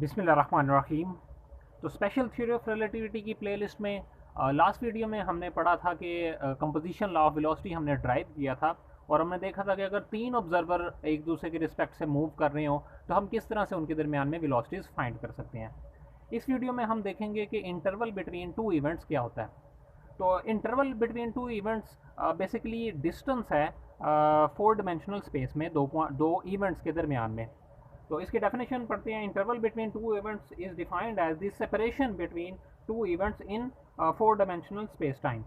बिस्मिल्लाहिर्रहमानिर्रहीम। तो special theory of relativity की प्लेलिस्ट में लास्ट वीडियो में हमने पढ़ा था कि कंपोजिशन लॉ ऑफ वेलोसिटी हमने ड्राइव किया था और हमने देखा था कि अगर तीन ऑब्जर्वर एक दूसरे के रिस्पेक्ट से मूव कर रहे हो तो हम किस तरह से उनके दरमियान में वेलोसिटीज़ फाइंड कर सकते हैं। इस वीडियो में हम देखेंगे कि इंटरवल बिटवीन टू इवेंट्स क्या होता है। तो interval between two events basically distance है फोर डिमेंशनल स्पेस में दो इवेंट्स के दरमियान में। तो इसकी डेफिनेशन पढ़ते हैं। Interval between two events is defined as the separation between two events in four dimensional space time.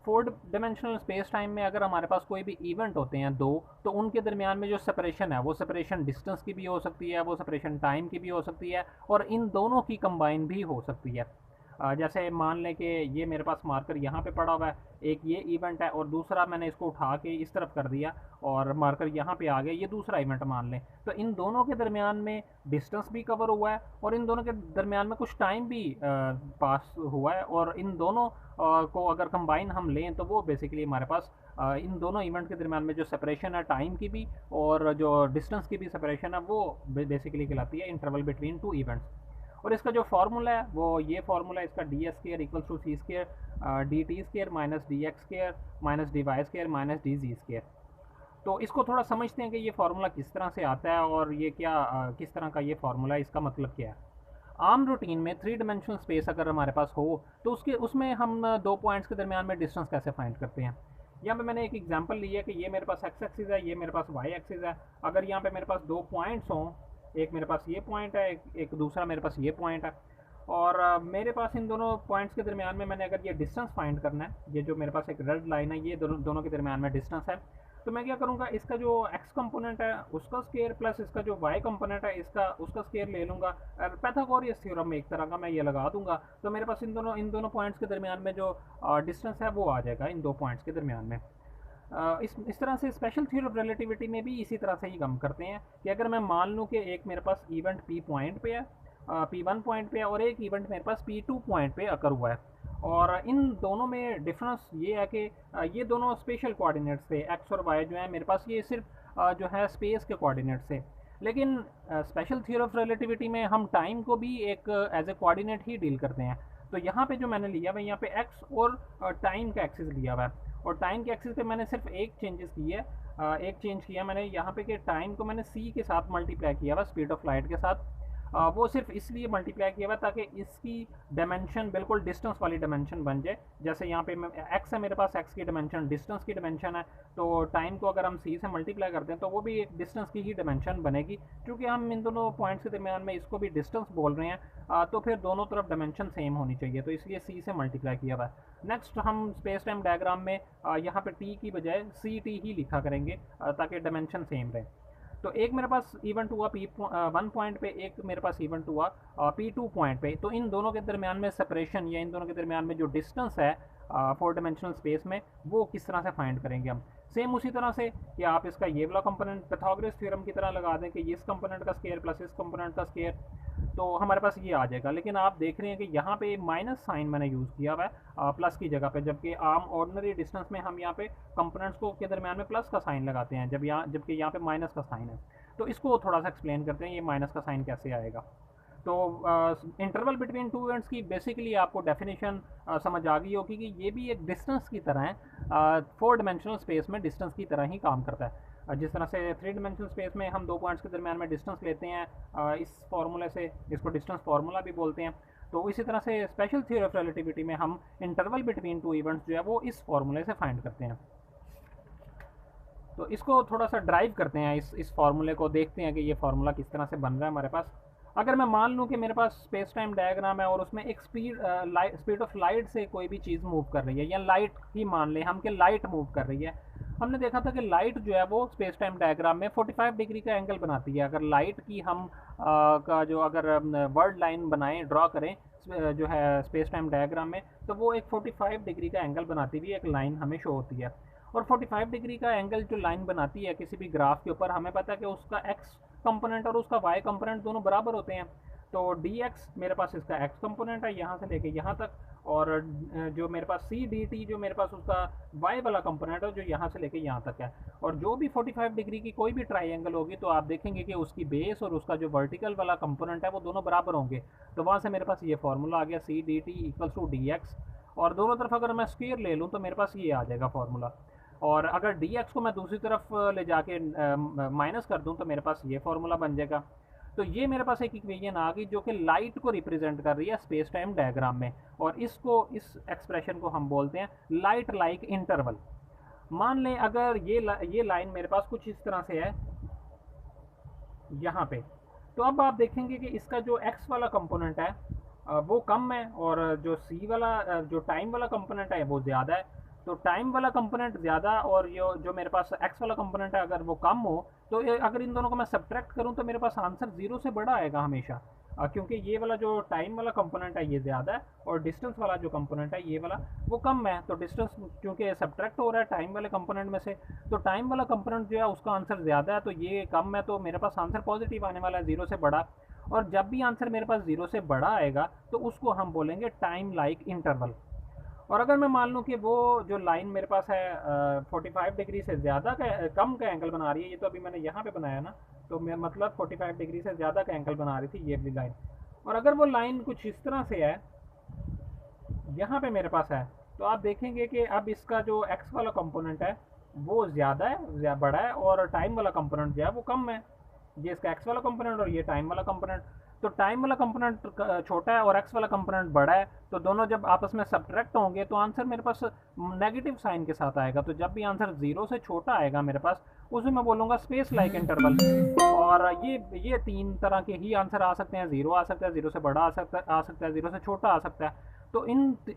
Four dimensional space time में अगर हमारे पास कोई भी इवेंट होते हैं दो, तो उनके दरमियान में जो सेपरेशन है वो सेपरेशन डिस्टेंस की भी हो सकती है, वो सेपरेशन टाइम की भी हो सकती है और इन दोनों की कंबाइन भी हो सकती है। जैसे मान लें कि ये मेरे पास मार्कर यहाँ पे पड़ा हुआ है, एक ये इवेंट है और दूसरा मैंने इसको उठा के इस तरफ कर दिया और मार्कर यहाँ पे आ गया, ये दूसरा इवेंट मान लें। तो इन दोनों के दरमियान में डिस्टेंस भी कवर हुआ है और इन दोनों के दरमियान में कुछ टाइम भी पास हुआ है और इन दोनों को अगर कंबाइन हम लें तो वो बेसिकली हमारे पास इन दोनों इवेंट के दरमियान में जो सेपरेशन है टाइम की भी और जो डिस्टेंस की भी सेपरेशन है वो बेसिकली कहलाती है इंटरवल बिटवीन टू इवेंट्स। और इसका जो फार्मूला है वो ये फार्मूला इसका D S square equals to C square D T square minus D X square minus D Y square minus D Z square. तो इसको थोड़ा समझते हैं कि ये फार्मूला किस तरह से आता है और ये क्या किस तरह का ये फार्मूला, इसका मतलब क्या है। आम रूटीन में थ्री डिमेंशनल स्पेस अगर हमारे पास हो तो उसके उसमें हम दो पॉइंट्स के दरमियान में डिस्टेंस कैसे फाइंड करते हैं। यहाँ पे मैंने एक एग्जांपल लिया कि ये मेरे पास एक्स एक्सिस है, ये मेरे पास वाई एक्सिस है। अगर यहाँ पे मेरे पास दो पॉइंट्स हों, एक मेरे पास ये पॉइंट है, एक दूसरा मेरे पास ये पॉइंट है और मेरे पास इन दोनों पॉइंट्स के दरमियान में मैंने अगर ये डिस्टेंस फाइंड करना है, ये जो मेरे पास एक रेड लाइन है ये दोनों के दरमियान में डिस्टेंस है, तो मैं क्या करूँगा, इसका जो एक्स कंपोनेंट है उसका स्केयर प्लस इसका जो वाई कंपोनेंट है इसका उसका स्केयर ले लूँगा। पैथागोरस थ्योरम में एक तरह का मैं ये लगा दूंगा, तो मेरे पास इन दोनों पॉइंट्स के दरमियान में जो डिस्टेंस है वो आ जाएगा इन दो पॉइंट्स के दरमियान में। इस तरह से स्पेशल थ्योरी ऑफ रिलेटिविटी में भी इसी तरह से ही काम करते हैं कि अगर मैं मान लूँ कि एक मेरे पास इवेंट पी पॉइंट पे है, पी वन पॉइंट पे है और एक इवेंट मेरे पास पी टू पॉइंट पे अकर हुआ है और इन दोनों में डिफरेंस ये है कि ये दोनों स्पेशल कोऑर्डिनेट्स थे, एक्स और वाई जो है मेरे पास ये सिर्फ जो है स्पेस के कोऑर्डिनेट्स थे। लेकिन स्पेशल थ्योरी ऑफ रिलेटिविटी में हम टाइम को भी एक एज ए कोऑर्डिनेट ही डील करते हैं। तो यहाँ पे जो मैंने लिया हुआ है यहाँ पे एक्स और टाइम का एक्सिस लिया हुआ है और टाइम के एक्सिस पे मैंने सिर्फ एक चेंजेस की है, एक चेंज किया मैंने यहाँ पे कि टाइम को मैंने सी के साथ मल्टीप्लाई किया हुआ, स्पीड ऑफ लाइट के साथ। वो सिर्फ इसलिए मल्टीप्लाई किया हुआ ताकि इसकी डायमेंशन बिल्कुल डिस्टेंस वाली डायमेंशन बन जाए। जैसे यहाँ पे एक्स है मेरे पास, एक्स की डायमेंशन डिस्टेंस की डायमेंशन है, तो टाइम को अगर हम सी से मल्टीप्लाई करते हैं तो वो भी एक डिस्टेंस की ही डायमेंशन बनेगी। क्योंकि हम इन दोनों पॉइंट्स के दरमियान में इसको भी डिस्टेंस बोल रहे हैं तो फिर दोनों तरफ डायमेंशन सेम होनी चाहिए, तो इसलिए सी से मल्टीप्लाई किया हुआ है। नेक्स्ट हम स्पेस टाइम डायग्राम में यहाँ पे टी की बजाय सी टी ही लिखा करेंगे ताकि डायमेंशन सेम रहे। तो एक मेरे पास इवेंट हुआ पी वन पॉइंट पे, एक मेरे पास इवेंट हुआ पी टू पॉइंट पे, तो इन दोनों के दरमियान में सेपरेशन या इन दोनों के दरमियान में जो डिस्टेंस है फोर डायमेंशनल स्पेस में वो किस तरह से फाइंड करेंगे हम। सेम उसी तरह से कि आप इसका ये वाला कंपोनेंट पैथागोरस थ्योरम की तरह लगा दें कि इस कंपोनेंट का स्केयर प्लस इस कंपोनेंट का स्केयर, तो हमारे पास ये आ जाएगा। लेकिन आप देख रहे हैं कि यहाँ पे माइनस साइन मैंने यूज़ किया हुआ है प्लस की जगह पे, जबकि आम ऑर्डिनरी डिस्टेंस में हम यहाँ पे कंपोनेंट्स को के दरमियान में प्लस का साइन लगाते हैं जबकि यहाँ पे माइनस का साइन है। तो इसको थोड़ा सा एक्सप्लेन करते हैं, ये माइनस का साइन कैसे आएगा। तो इंटरवल बिटवीन टू इवेंट्स की बेसिकली आपको डेफिनेशन समझ आ गई होगी कि ये भी एक डिस्टेंस की तरह है, फोर डिमेंशनल स्पेस में डिस्टेंस की तरह ही काम करता है। जिस तरह से थ्री डिमेंशनल स्पेस में हम दो पॉइंट्स के दरमियान में डिस्टेंस लेते हैं इस फार्मूले से, इसको डिस्टेंस फार्मूला भी बोलते हैं। तो इसी तरह से स्पेशल थ्योरी ऑफ रिलेटिविटी में हम इंटरवल बिटवीन टू इवेंट्स जो है वो इस फार्मूले से फाइंड करते हैं। तो इसको थोड़ा सा ड्राइव करते हैं, इस फार्मूले को देखते हैं कि ये फार्मूला किस तरह से बन रहा है हमारे पास। अगर मैं मान लूँ कि मेरे पास स्पेस टाइम डायग्राम है और उसमें एक स्पीड ऑफ लाइट से कोई भी चीज़ मूव कर रही है, या लाइट ही मान लें हम कि लाइट मूव कर रही है। हमने देखा था कि लाइट जो है वो स्पेस टाइम डायग्राम में 45 डिग्री का एंगल बनाती है। अगर लाइट की हम का जो अगर वर्ड लाइन बनाएं, ड्रॉ करें जो है स्पेस टाइम डायग्राम में, तो वो एक 45 डिग्री का एंगल बनाती हुई एक लाइन हमें शो होती है। और 45 डिग्री का एंगल जो लाइन बनाती है किसी भी ग्राफ के ऊपर, हमें पता है कि उसका एक्स कंपोनेंट और उसका वाई कंपोनेंट दोनों बराबर होते हैं। तो डी एक्स मेरे पास इसका एक्स कंपोनेंट है यहाँ से लेके यहाँ तक, और जो मेरे पास सी डी टी जो मेरे पास उसका वाई वाला कंपोनेंट है जो यहाँ से लेके यहाँ तक है। और जो भी 45 डिग्री की कोई भी ट्राइंगल होगी तो आप देखेंगे कि उसकी बेस और उसका जो वर्टिकल वाला कंपोनेंट है वो दोनों बराबर होंगे। तो वहाँ से मेरे पास ये फॉर्मूला आ गया C D T equals to D X, और दोनों तरफ अगर मैं स्क्वायर ले लूँ तो मेरे पास ये आ जाएगा फॉर्मूला। और अगर डी एक्स को मैं दूसरी तरफ ले जाके माइनस कर दूँ तो मेरे पास ये फॉर्मूला बन जाएगा। तो ये मेरे पास एक इक्वेशन आ गई जो कि लाइट को रिप्रेजेंट कर रही है स्पेस टाइम डायग्राम में, और इसको इस एक्सप्रेशन को हम बोलते हैं लाइट लाइक इंटरवल। मान लें अगर ये लाइन मेरे पास कुछ इस तरह से है यहाँ पे, तो अब आप देखेंगे कि इसका जो एक्स वाला कंपोनेंट है वो कम है, और जो सी वाला जो टाइम वाला कंपोनेंट है वो ज़्यादा है। तो टाइम वाला कंपोनेंट ज़्यादा और जो मेरे पास एक्स वाला कंपोनेंट है अगर वो कम हो, तो अगर इन दोनों को मैं सब्ट्रैक्ट करूँ तो मेरे पास आंसर ज़ीरो से बड़ा आएगा हमेशा, क्योंकि ये वाला जो टाइम वाला कंपोनेंट है ये ज़्यादा है और डिस्टेंस वाला जो कंपोनेंट है ये वाला वो कम है। तो डिस्टेंस क्योंकि सब्ट्रैक्ट हो रहा है टाइम वाले कंपोनेंट में से, तो टाइम वाला कंपोनेंट जो है उसका आंसर ज़्यादा है, तो ये कम है, तो मेरे पास आंसर पॉजिटिव आने वाला है ज़ीरो से बड़ा। और जब भी आंसर मेरे पास ज़ीरो से बड़ा आएगा तो उसको हम बोलेंगे टाइम लाइक इंटरवल। और अगर मैं मान लूँ कि वो जो लाइन मेरे पास है 45 डिग्री से ज़्यादा का कम का एंगल बना रही है, ये तो अभी मैंने यहाँ पे बनाया ना, तो मैं मतलब 45 डिग्री से ज़्यादा का एंगल बना रही थी ये वाली लाइन, और अगर वो लाइन कुछ इस तरह से है यहाँ पे मेरे पास है, तो आप देखेंगे कि अब इसका जो एक्स वाला कंपोनेंट है वो ज़्यादा है, बड़ा है, और टाइम वाला कंपोनेंट जो है वो कम है। ये इसका एक्स वाला कंपोनेंट और ये टाइम वाला कंपोनेंट, तो टाइम वाला कंपोनेंट छोटा है और एक्स वाला कंपोनेंट बड़ा है, तो दोनों जब आपस में सब्ट्रैक्ट होंगे तो आंसर मेरे पास नेगेटिव साइन के साथ आएगा। तो जब भी आंसर ज़ीरो से छोटा आएगा मेरे पास उसे मैं बोलूँगा स्पेस लाइक इंटरवल। और ये तीन तरह के ही आंसर आ सकते हैं, ज़ीरो आ सकता है, ज़ीरो से बड़ा आ सकता है, ज़ीरो से छोटा आ सकता है। तो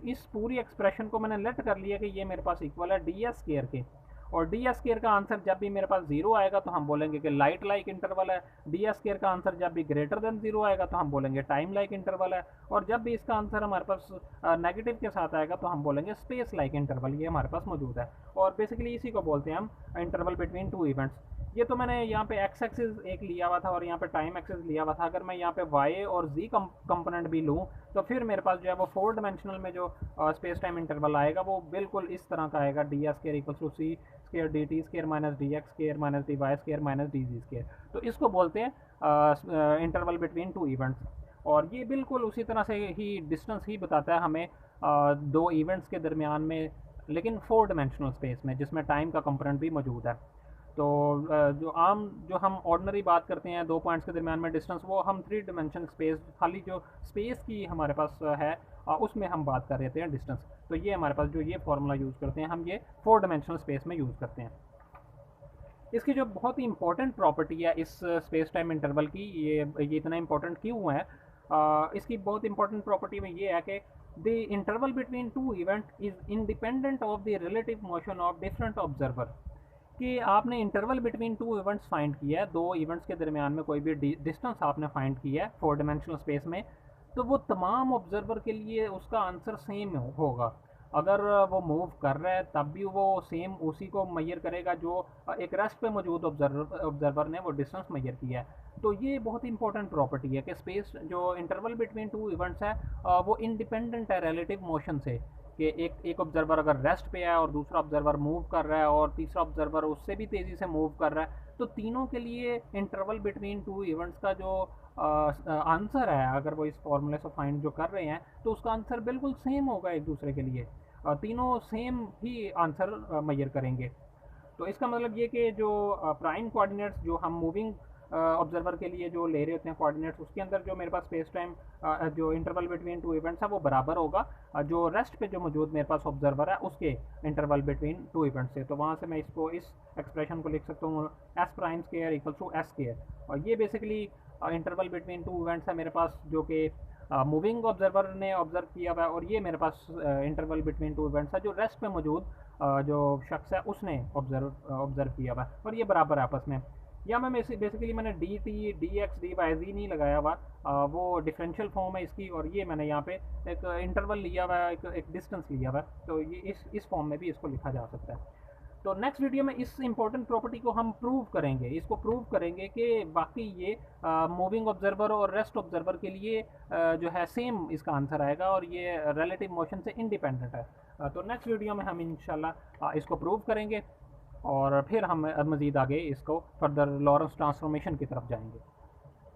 इस पूरी एक्सप्रेशन को मैंने लेट कर लिया कि ये मेरे पास इक्वल है डी एस स्क्वायर के, और डी एस स्क्वायर का आंसर जब भी मेरे पास जीरो आएगा तो हम बोलेंगे कि लाइट लाइक इंटरवल है। डी एस स्क्वायर का आंसर जब भी ग्रेटर देन जीरो आएगा तो हम बोलेंगे टाइम लाइक इंटरवल है, और जब भी इसका आंसर हमारे पास नेगेटिव के साथ आएगा तो हम बोलेंगे स्पेस लाइक इंटरवल। ये हमारे पास मौजूद है, और बेसिकली इसी को बोलते हैं हम इंटरवल बिटवीन टू इवेंट्स। ये तो मैंने यहाँ पे एक्स एक्सिस एक लिया हुआ था और यहाँ पे टाइम एक्सिस लिया हुआ था। अगर मैं यहाँ पे वाई और जी कंपोनेंट भी लूँ तो फिर मेरे पास जो है वो 4 डायमेंशनल में जो स्पेस टाइम इंटरवल आएगा वो बिल्कुल इस तरह का आएगा, D S square equals to C square D T square minus D X square minus D Y square minus D Z square. तो इसको बोलते हैं इंटरवल बिटवीन टू इवेंट्स, और ये बिल्कुल उसी तरह से ही डिस्टेंस ही बताता है हमें दो इवेंट्स के दरमियान में, लेकिन 4 डायमेंशनल स्पेस में जिसमें टाइम का कंपोनेंट भी मौजूद है। तो जो हम ऑर्डिनरी बात करते हैं दो पॉइंट्स के दरमियान में डिस्टेंस, वो हम 3 डायमेंशन स्पेस, खाली जो स्पेस की हमारे पास है उसमें हम बात कर रहे थे डिस्टेंस। तो ये हमारे पास जो ये फार्मूला यूज़ करते हैं हम ये 4 डायमेंशनल स्पेस में यूज़ करते हैं। इसकी जो बहुत ही इंपॉर्टेंट प्रॉपर्टी है इस स्पेस टाइम इंटरवल की, ये इतना इंपॉर्टेंट क्यों है, इसकी बहुत इंपॉर्टेंट प्रॉपर्टी में ये है कि the interval between to event is independent of the relative motion of different observer. कि आपने interval between two events find किया है, दो इवेंट्स के दरमियान में कोई भी डिस्टेंस आपने फाइंड किया है 4 डायमेंशनल स्पेस में, तो वो तमाम ऑब्जर्वर के लिए उसका आंसर सेम होगा। अगर वो मूव कर रहा है तब भी वो सेम उसी को मैयर करेगा जो एक रेस्ट पे मौजूद ऑब्जर्वर ने वो डिस्टेंस मैयर किया है। तो ये बहुत इंपॉर्टेंट प्रॉपर्टी है कि स्पेस जो इंटरवल बिटवीन टू इवेंट्स है वो इंडिपेंडेंट है रिलेटिव मोशन से, कि एक ऑब्जर्वर अगर रेस्ट पे है और दूसरा ऑब्जर्वर मूव कर रहा है और तीसरा ऑब्जर्वर उससे भी तेज़ी से मूव कर रहा है, तो तीनों के लिए इंटरवल बिटवीन टू इवेंट्स का जो आंसर है, अगर वो इस फॉर्मूले से फाइंड जो कर रहे हैं तो उसका आंसर बिल्कुल सेम होगा एक दूसरे के लिए, तीनों सेम ही आंसर मैयर करेंगे। तो इसका मतलब ये कि जो प्राइम कोऑर्डिनेट्स जो हम मूविंग ऑब्जर्वर के लिए जो ले रहे होते हैं कोऑर्डिनेट्स, उसके अंदर जो मेरे पास स्पेस टाइम जो इंटरवल बिटवीन टू इवेंट्स है वो बराबर होगा जो रेस्ट पे जो मौजूद मेरे पास ऑब्जर्वर है उसके इंटरवल बिटवीन टू इवेंट्स से। तो वहाँ से मैं इसको इस एक्सप्रेशन को लिख सकता हूँ S prime square equal to S square, और ये basically interval between two events है मेरे पास जो कि मूविंग ऑब्जर्वर ने ऑब्जर्व किया हुआ है, और ये मेरे पास इंटरवल बिटवीन टू इवेंट्स है जो रेस्ट पे मौजूद जो शख्स है उसने ऑब्जर्व किया हुआ है, और ये बराबर है आपस में। या मैं बेसिकली मैंने D T D X D Y G नहीं लगाया हुआ, वो डिफरेंशियल फॉर्म है इसकी, और ये मैंने यहाँ पे एक इंटरवल लिया हुआ है, एक डिस्टेंस लिया हुआ है, तो ये इस फॉर्म में भी इसको लिखा जा सकता है। तो नेक्स्ट वीडियो में इस इंपॉर्टेंट प्रॉपर्टी को हम प्रूव करेंगे, इसको प्रूव करेंगे कि बाकी ये मूविंग ऑब्जर्वर और रेस्ट ऑब्जर्वर के लिए जो है सेम इसका आंसर आएगा और ये रिलेटिव मोशन से इंडिपेंडेंट है। तो नेक्स्ट वीडियो में हम इंशाल्लाह इसको प्रूव करेंगे और फिर हम मज़ीद आगे इसको फर्दर लॉरेंस ट्रांसफॉर्मेशन की तरफ जाएंगे।